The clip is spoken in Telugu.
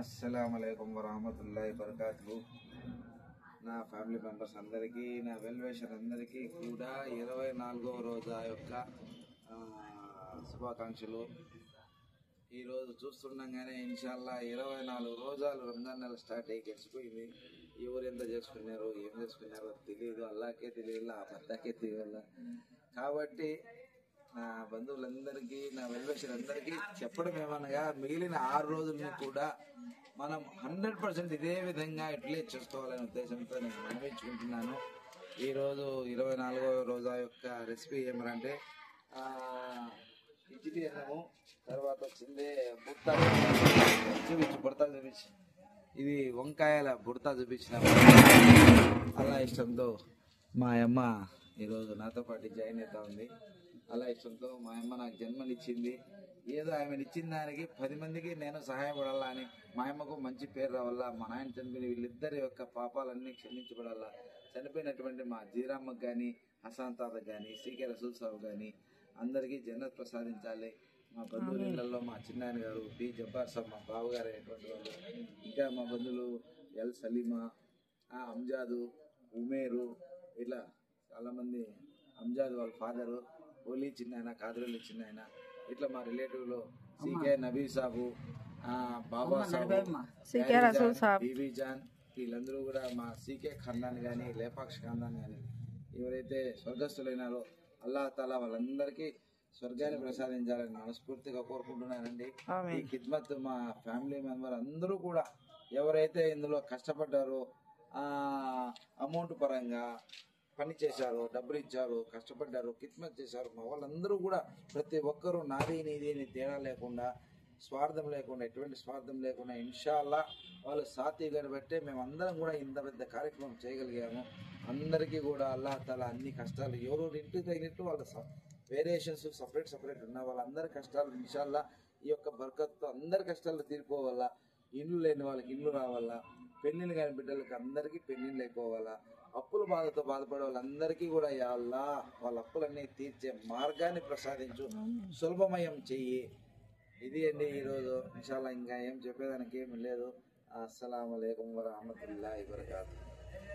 అస్సలాముఅలైకుం వరహమతుల్లాహి వబరకాతుహు. నా ఫ్యామిలీ మెంబర్స్ అందరికీ, నా వెల్ విషర్ అందరికీ కూడా 24వ రోజా యొక్క శుభాకాంక్షలు. ఈరోజు చూస్తుండగానే ఇన్షాల్లా 24 రోజాలు రంజాన్ నెల స్టార్ట్ అయ్యి గడిచిపోయింది. ఎవరు ఎంత చేసుకున్నారో ఏం చేసుకున్నారో తెలియదు, అల్లాకే తెలియదు, ఆ బద్దాకే తెలియదు. కాబట్టి నా బంధువులందరికీ, నా వెల్విషర్ అందరికీ చెప్పడం ఏమనగా, మిగిలిన 6 రోజులని కూడా మనం 100% ఇదే విధంగా ఇట్లే చేసుకోవాలనే ఉద్దేశంతో నేను మనవించుకుంటున్నాను. ఈరోజు 24వ రోజా యొక్క రెసిపీ ఏమంటే కిచిడి అన్నము, తర్వాత వచ్చిందే బుడతా చూపించి ఇది వంకాయల బుడతా చూపించిన అలా ఇష్టంతో మా అమ్మ ఈరోజు నాతో పాటు జాయిన్ అవుతా ఉంది. అలా ఇష్టంతో మా అమ్మ నాకు జన్మనిచ్చింది. ఏదో ఆమెను ఇచ్చిన దానికి 10 మందికి నేను సహాయపడాలా అని, మా అమ్మకు మంచి పేరు రావాలా, మా నాయన చనిపోయిన వీళ్ళిద్దరి యొక్క పాపాలన్నీ క్షమించబడాలా, చనిపోయినటువంటి మా జీరామ్మకు కానీ, హసాన్ తాతకు కానీ, సీకే రసూల్ సాబ్ కానీ అందరికీ జన్నత్ ప్రసాదించాలి. మా బంధువులలో మా చిన్నాయన గారు పి జబ్బార్ సాబ్, మా బావగారు అయినటువంటి వాళ్ళు, ఇంకా మా బంధువులు ఎల్ సలీమా, అంజాదు, ఉమేరు, ఇట్లా చాలామంది, అంజాద్ వాళ్ళ ఫాదరు, ఓలీ చిన్నాయన, కాదరలి చిన్నాయన, ఇట్లా మా రిలేటివ్లో సీకే నబీ సాబు, బాబా సాబు, బీబీ జాన్, వీళ్ళందరూ కూడా మా సీకే ఖాందాన్ కానీ, లేపాక్ష ఖాందాన్ కానీ ఎవరైతే స్వర్గస్థులైనారో అల్లాహ్ తాలా వాళ్ళందరికీ స్వర్గాన్ని ప్రసాదించాలని మనస్ఫూర్తిగా కోరుకుంటున్నానండి. ఈ ఖిద్మత్ మా ఫ్యామిలీ మెంబర్ అందరూ కూడా ఎవరైతే ఇందులో కష్టపడ్డారో, అమౌంట్ పరంగా పని చేశారు, డబ్బులు ఇచ్చారు, కష్టపడ్డారు, ఖిద్మత్ చేశారు, మా వాళ్ళందరూ కూడా ప్రతి ఒక్కరూ నాది నీది అని తేడా లేకుండా, స్వార్థం లేకుండా, ఎటువంటి స్వార్థం లేకుండా ఇన్షాల్లా వాళ్ళు సాత్వికని బట్టే మేమందరం కూడా ఇంత పెద్ద కార్యక్రమం చేయగలిగాము. అందరికీ కూడా అల్లాహ్ తాలా అన్ని కష్టాలు ఎవరు ఇంటికి తగినట్టు వాళ్ళ వేరియేషన్స్ సపరేట్ ఉన్న వాళ్ళందరి కష్టాలు ఇన్షాల్లా ఈ యొక్క బర్కత్తో అందరి కష్టాలు తీరిపోవాలా, ఇండ్లు లేని వాళ్ళకి ఇండ్లు రావాలా, పెళ్ళిళ్ళు కాని బిడ్డలకి అందరికీ పెళ్ళిళ్ళు అయిపోవాలా, అప్పుల బాధతో బాధపడే వాళ్ళందరికీ కూడా యా అల్లాహ్ వాళ్ళ అప్పులన్నీ తీర్చే మార్గాన్ని ప్రసాదించు, సులభమయం చెయ్యి. ఇది అండి ఈరోజు. ఇన్షాల్లా ఇంకా ఏం చెప్పేదానికి ఏమి లేదు. అస్సలాము అలైకుం వరహమతుల్లాహి వబరకాతుహు.